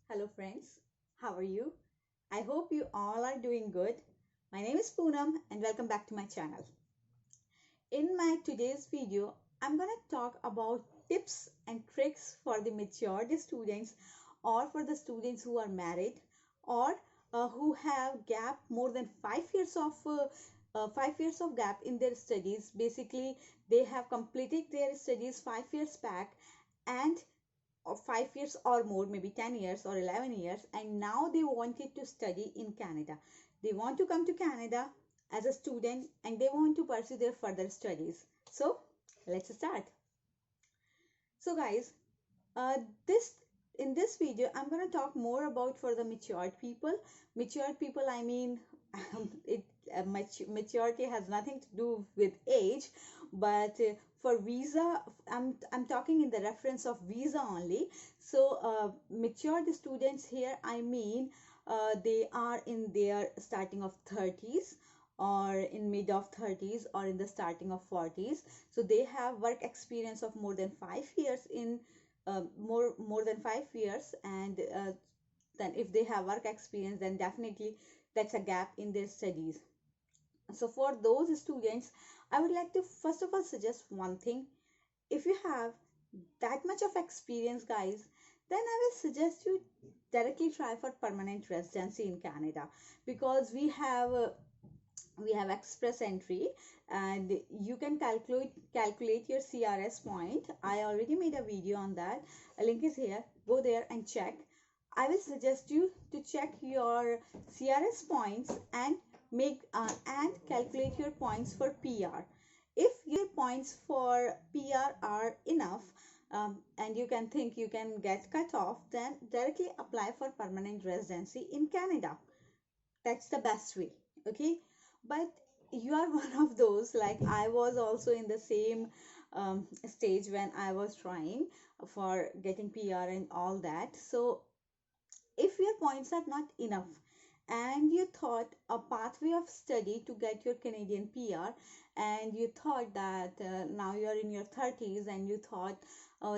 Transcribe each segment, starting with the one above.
Hello friends, how are you? I hope you all are doing good. My name is Poonam and welcome back to my channel. In my today's video, I'm going to talk about tips and tricks for the matured students or for the students who are married or who have gap more than 5 years of 5 years of gap in their studies. Basically, they have completed their studies 5 years back and or 5 years or more, maybe 10 years or 11 years, and now they wanted to study in Canada. They want to come to Canada as a student and they want to pursue their further studies. So let's start. So guys, uh, this in this video I'm going to talk more about for the matured people. Matured people, I mean, it maturity has nothing to do with age, but for visa, I'm talking in the reference of visa only. So matured students here, I mean, they are in their starting of 30s or in mid of 30s or in the starting of 40s. So they have work experience of more than 5 years in more than 5 years, and then if they have work experience, then definitely that's a gap in their studies. So for those students, I would like to first of all suggest one thing. If you have that much of experience, guys, then I will suggest you directly try for permanent residency in Canada, because we have express entry and you can calculate your CRS point. I already made a video on that. A link is here. Go there and check. I will suggest you to check your CRS points and make and calculate your points for PR. If your points for PR are enough, and you can think you can get cut off, then directly apply for permanent residency in Canada. That's the best way. Okay, but you are one of those, like I was also in the same stage when I was trying for getting PR and all that. So if your points are not enough and you thought a pathway of study to get your Canadian PR, and you thought that now you're in your 30s and you thought, oh,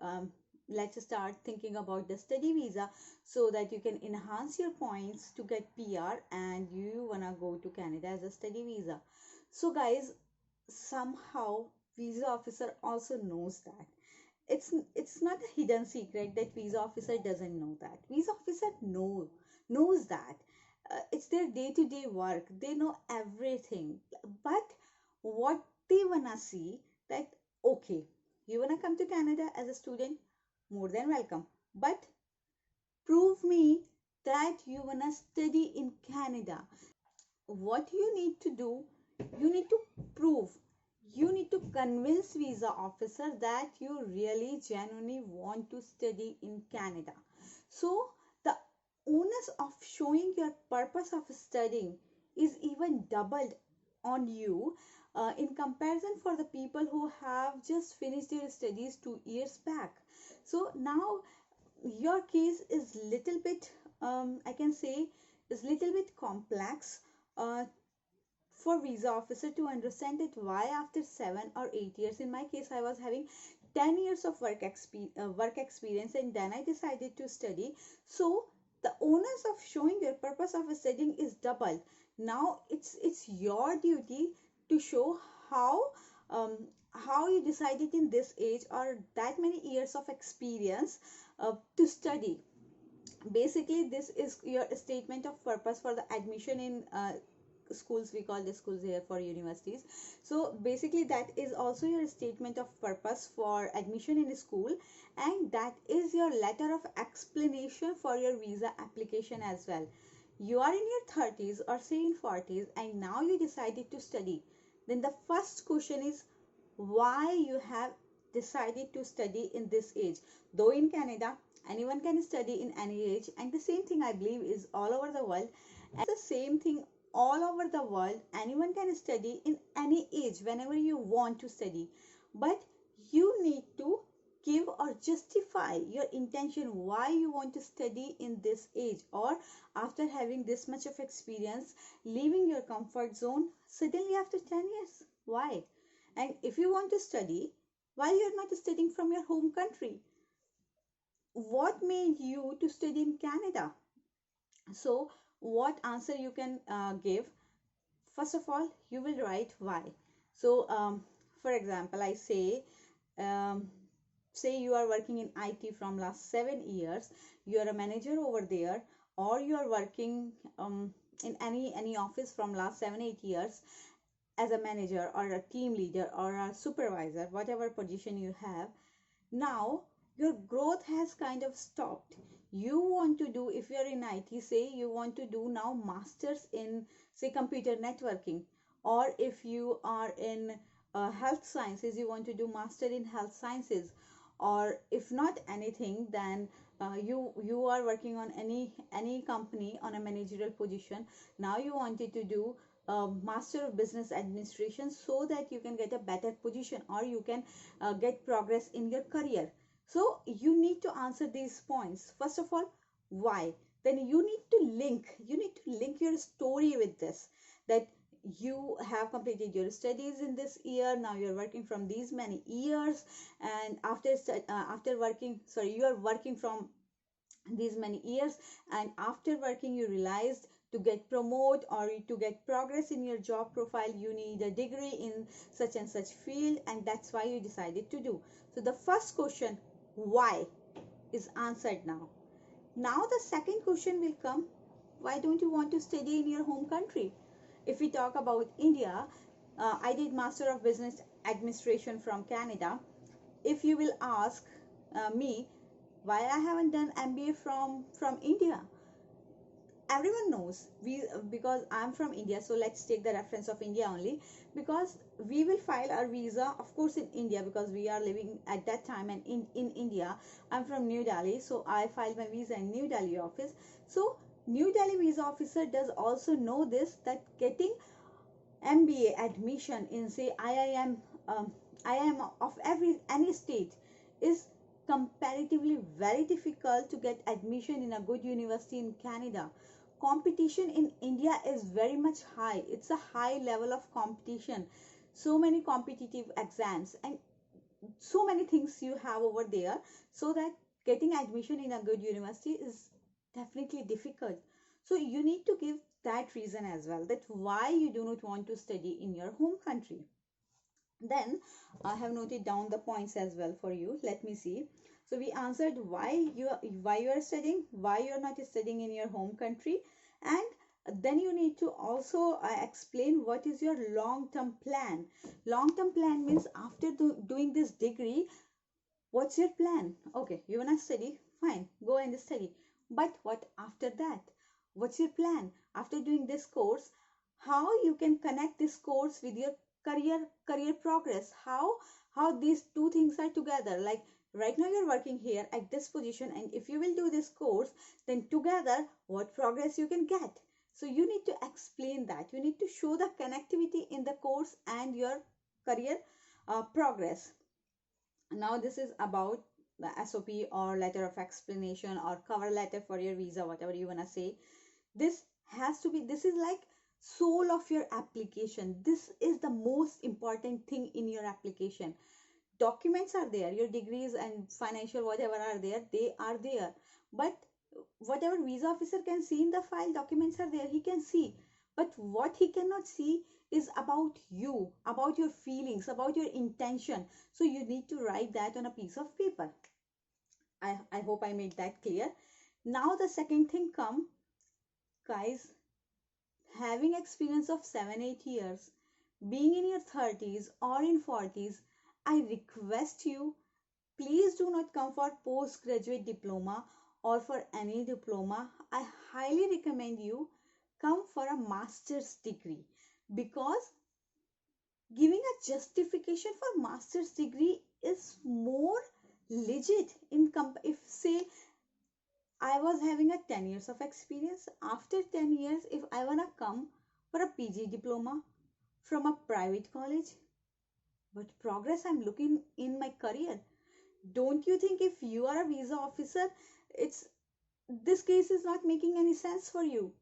um, let's start thinking about the study visa so that you can enhance your points to get PR and you wanna go to Canada as a study visa. So guys, somehow visa officer also knows that. It's not a hidden secret that visa officer doesn't know that. Visa officer knows that. It's their day-to-day work. They know everything. But what they wanna see that, okay, you wanna come to Canada as a student, more than welcome. But prove me that you wanna study in Canada. What you need to do, you need to prove, you need to convince visa officer that you really genuinely want to study in Canada. So the onus of showing your purpose of studying is even doubled on you, in comparison for the people who have just finished their studies 2 years back. So now your case is little bit, I can say, is little bit complex uh, for visa officer to understand that why after 7 or 8 years, in my case I was having 10 years of work experience, and then I decided to study. So the onus of showing your purpose of studying is double. Now it's your duty to show how, um, how you decided in this age or that many years of experience to study. Basically this is your statement of purpose for the admission in schools. We call the schools here for universities. So basically that is also your statement of purpose for admission in school, and that is your letter of explanation for your visa application as well. You are in your 30s or say in 40s and now you decided to study. Then the first question is why you have decided to study in this age. Though in Canada anyone can study in any age, and the same thing I believe is all over the world, and the same thing all over the world, anyone can study in any age whenever you want to study. But you need to give or justify your intention why you want to study in this age, or after having this much of experience, leaving your comfort zone suddenly after 10 years. Why? And if you want to study, why you're not studying from your home country? what made you to study in Canada? So what answer you can give? First of all, you will write why. So for example, I say, um, say you are working in IT from last 7 years, you are a manager over there, or you are working in any office from last 7 8 years as a manager or a team leader or a supervisor, whatever position you have. Now your growth has kind of stopped. You want to do, if you're in IT, say you want to do now masters in, say, computer networking, or if you are in health sciences, you want to do master in health sciences, or if not anything, then you are working on any company on a managerial position. Now you wanted to do master of business administration so that you can get a better position, or you can get progress in your career. So you need to answer these points. First of all, why? Then you need to link your story with this, that you have completed your studies in this year, now you're working from these many years, and after working, sorry, you are working from these many years, and after working you realized to get promote or to get progress in your job profile, you need a degree in such and such field, and that's why you decided to do. So the first question, why, is answered now. Now the second question will come, why don't you want to study in your home country? If we talk about India, I did master of business administration from Canada. If you will ask me why I haven't done MBA from India, everyone knows, we, because I'm from India, so let's take the reference of India only, because we will file our visa, of course, in India, because we are living at that time, and in India. I'm from New Delhi, so I filed my visa in New Delhi office. So New Delhi visa officer does also know this, that getting MBA admission in, say, IIM, IIM of any state is comparatively very difficult to get admission in a good university in Canada. Competition in India is very much high. It's a high level of competition. So many competitive exams and so many things you have over there, so that getting admission in a good university is definitely difficult. So you need to give that reason as well, that why you do not want to study in your home country. Then I have noted down the points as well for you. Let me see. So we answered why you are studying, why you are not studying in your home country, and then you need to also explain what is your long-term plan. Long-term plan means after doing this degree, what's your plan? Okay, you wanna study? Fine, go and study. But what after that? What's your plan? After doing this course, how you can connect this course with your career progress? How these two things are together? Like right now you're working here at this position, and if you will do this course, then together what progress you can get? So you need to explain that. You need to show the connectivity in the course and your career progress. Now this is about the SOP, or letter of explanation, or cover letter for your visa, whatever you want to say. This has to be, this is like soul of your application. This is the most important thing in your application. Documents are there, your degrees and financial whatever are there, they are there, but whatever visa officer can see in the file, documents are there, he can see, but what he cannot see is about you, about your feelings, about your intention. So you need to write that on a piece of paper. I hope I made that clear. Now the second thing come, guys, having experience of 7 8 years, being in your 30s or in 40s, I request you, please do not come for postgraduate diploma or for any diploma. I highly recommend you come for a master's degree, because giving a justification for master's degree is more legit in if, say, I was having a 10 years of experience, after 10 years if I want to come for a PG diploma from a private college, what progress I'm looking in my career? Don't you think if you are a visa officer, it's, this case is not making any sense for you?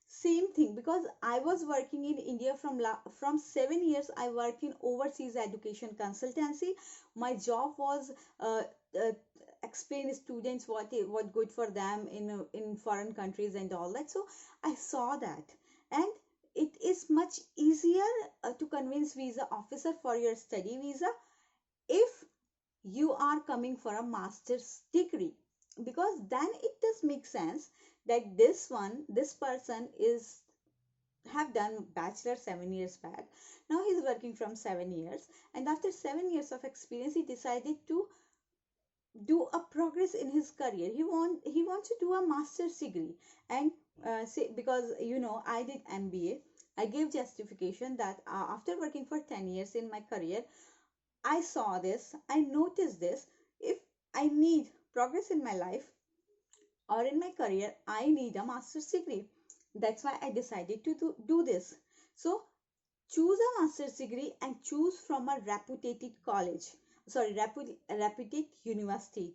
Same thing, because I was working in India from 7 years. I work in overseas education consultancy. My job was uh, uh, explain students what good for them in foreign countries and all that. So I saw that, and it is much easier to convince visa officer for your study visa if you are coming for a master's degree, because then it does make sense that this person is have done bachelor 7 years back. Now he's working from 7 years, and after 7 years of experience he decided to do a progress in his career. He wants to do a master's degree. And say, because I did MBA, I gave justification that after working for 10 years in my career, I saw this, I noticed this. If I need progress in my life or in my career, I need a master's degree. That's why I decided to do this. So choose a master's degree and choose from a reputed college, sorry, reputed university.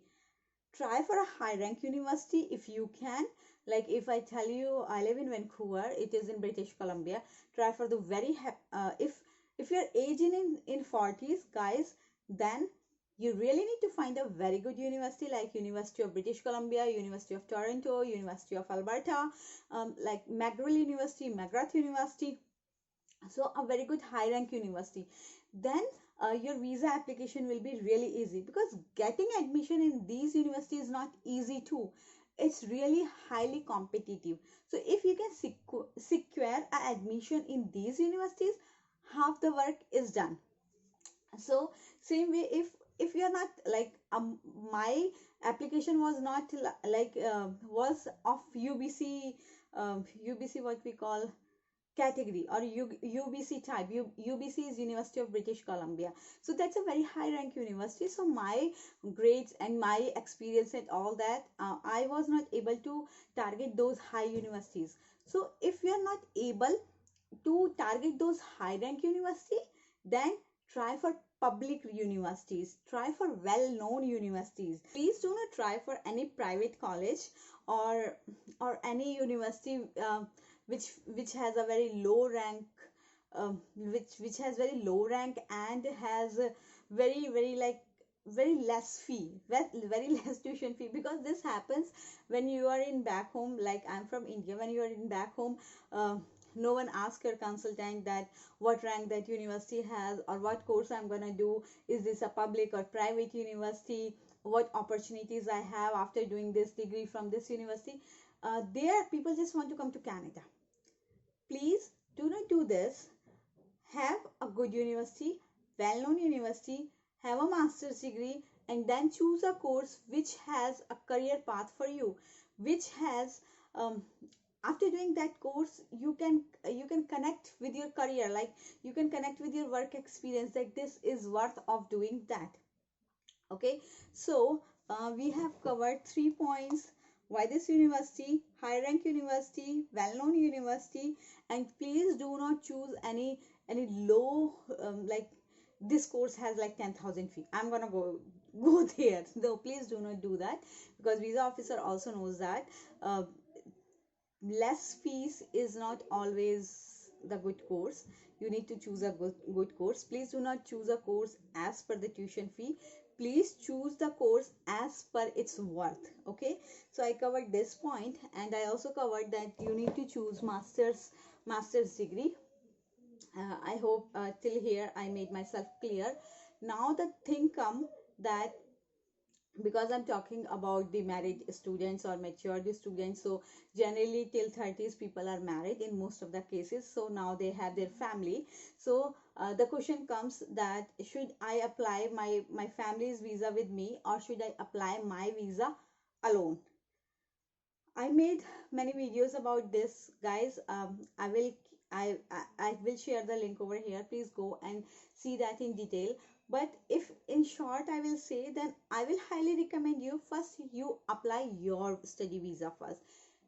Try for a high rank university if you can. Like if I tell you I live in Vancouver, it is in British Columbia. Try for the if you're aging in 40s, guys, then you really need to find a very good university like University of British Columbia, University of Toronto, University of Alberta, like McGrath University. So a very good high rank university. Then your visa application will be really easy, because getting admission in these universities is not easy too. It's really highly competitive. So if you can secure an admission in these universities, half the work is done. So same way, if you're not like my application was not like was of UBC, UBC, what we call category, or UBC type. UBC is University of British Columbia. So that's a very high rank university. So my grades and my experience and all that, I was not able to target those high universities. So if you are not able to target those high rank university, then try for public universities, try for well known universities. Please do not try for any private college or any university which has a very low rank, which has very low rank and has a very like very less fee, very less tuition fee. Because this happens when you are in back home. Like I'm from India. When you are in back home, no one asks your consultant that what rank that university has or what course I'm gonna do. Is this a public or private university? What opportunities I have after doing this degree from this university? There, people just want to come to Canada. Please do not do this. Have a good university, well-known university, have a master's degree, and then choose a course which has a career path for you, which has after doing that course you can connect with your career, like you can connect with your work experience, that this is worth of doing that. Okay, so we have covered 3 points: why this university, high rank university, well-known university. And please do not choose any low, like this course has like 10,000 fee, I'm gonna go there. No, please do not do that, because visa officer also knows that less fees is not always the good course. You need to choose a good course. Please do not choose a course as per the tuition fee. Please choose the course as per its worth. Okay, so I covered this point, and I also covered that you need to choose master's degree. I hope till here I made myself clear. Now the thing come that, because I'm talking about the married students or matured students, so generally till 30s people are married in most of the cases. So now they have their family. So the question comes that should I apply my family's visa with me, or should I apply my visa alone? I made many videos about this, guys. I will share the link over here. Please go and see that in detail. But if in short I will say, then I will highly recommend you first you apply your study visa first.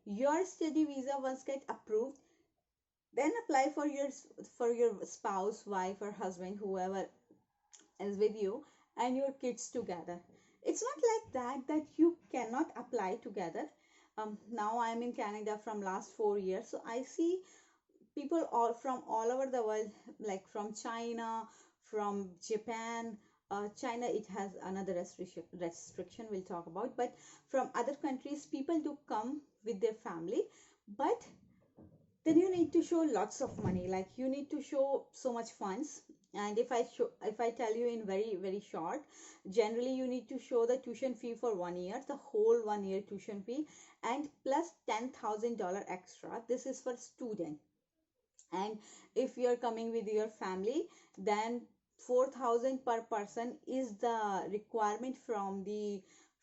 Your study visa once get approved, then apply for your spouse, wife or husband, whoever is with you, and your kids together. It's not like that you cannot apply together. Now I am in Canada from last 4 years, so I see people all from all over the world, like from China, from Japan, China, it has another restriction we'll talk about, but from other countries people do come with their family, but then you need to show lots of money, like you need to show so much funds. And if I tell you in very short, generally you need to show the tuition fee for 1 year, the whole 1 year tuition fee, and plus $10,000 extra. This is for student. And if you're coming with your family, then 4,000 per person is the requirement from the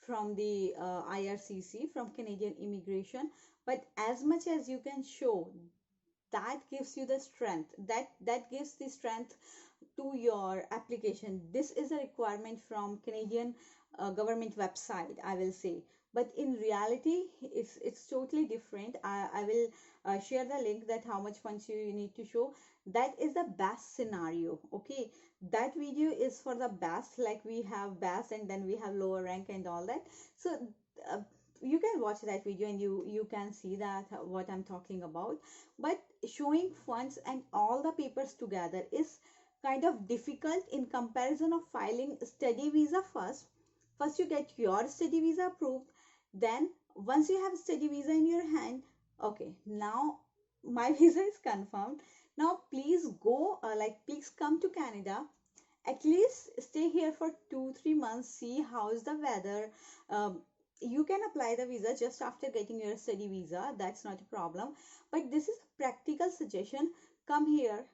IRCC, from Canadian Immigration. But as much as you can show, that gives you the strength, that gives the strength to your application. This is a requirement from Canadian government website, I will say. But in reality, it's totally different. I will share the link that how much funds you need to show. That is the best scenario. Okay, that video is for the best, like we have best and then we have lower rank and all that. So uh, you can watch that video and you can see that what I'm talking about. But showing funds and all the papers together is kind of difficult in comparison of filing study visa first. First you get your study visa approved, then once you have study visa in your hand, okay, now my visa is confirmed, now please go, please come to Canada, at least stay here for 2 3 months, see how is the weather. You can apply the visa just after getting your study visa, that's not a problem. But this is a practical suggestion. Come here,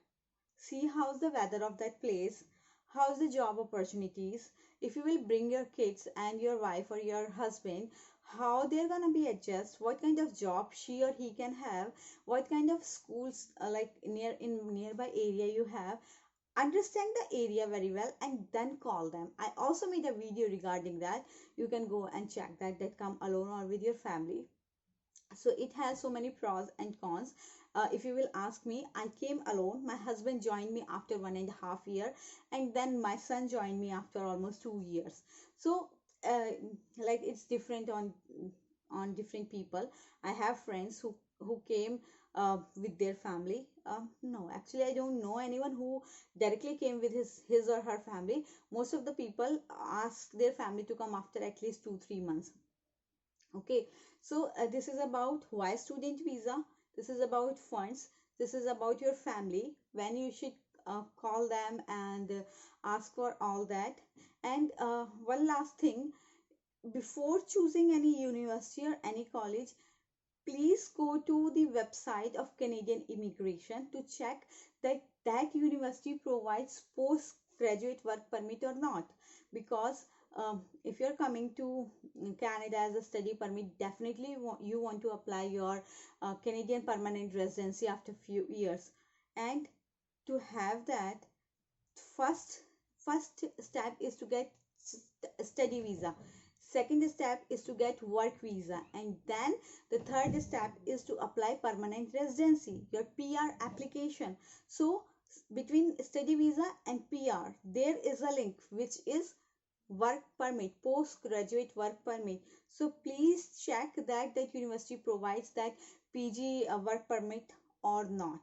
see how's the weather of that place, how's the job opportunities. If you will bring your kids and your wife or your husband, how they're gonna be adjust, what kind of job she or he can have, what kind of schools like nearby area you have. Understand the area very well and then call them. I also made a video regarding that, you can go and check that come alone or with your family. So it has so many pros and cons. If you will ask me, I came alone, my husband joined me after 1.5 year, and then my son joined me after almost 2 years. So uh, like it's different on different people. I have friends who came with their family. No, actually I don't know anyone who directly came with his or her family. Most of the people ask their family to come after at least 2 3 months. Okay, so this is about why student visa, this is about funds, this is about your family, when you should call them and ask for all that. And one last thing, before choosing any university or any college, please go to the website of Canadian Immigration to check that that university provides postgraduate work permit or not. Because if you're coming to Canada as a study permit, definitely you want to apply your Canadian permanent residency after few years. And to have that, first first step is to get study visa, second step is to get work visa, and then the third step is to apply permanent residency, your PR application. So between study visa and PR there is a link, which is work permit, postgraduate work permit. So please check that university provides that PG work permit or not.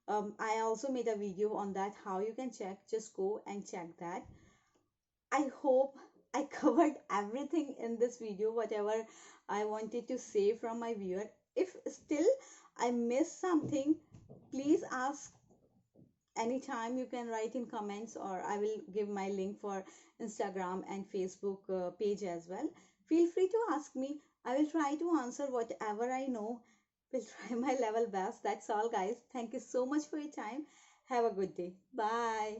I also made a video on that, how you can check, just go and check that. I hope I covered everything in this video, whatever I wanted to say from my viewer. If still I missed something, please ask anytime. You can write in comments, or I will give my link for Instagram and Facebook page as well. Feel free to ask me. I will try to answer whatever I know. Will try my level best. That's all, guys. Thank you so much for your time. Have a good day. Bye.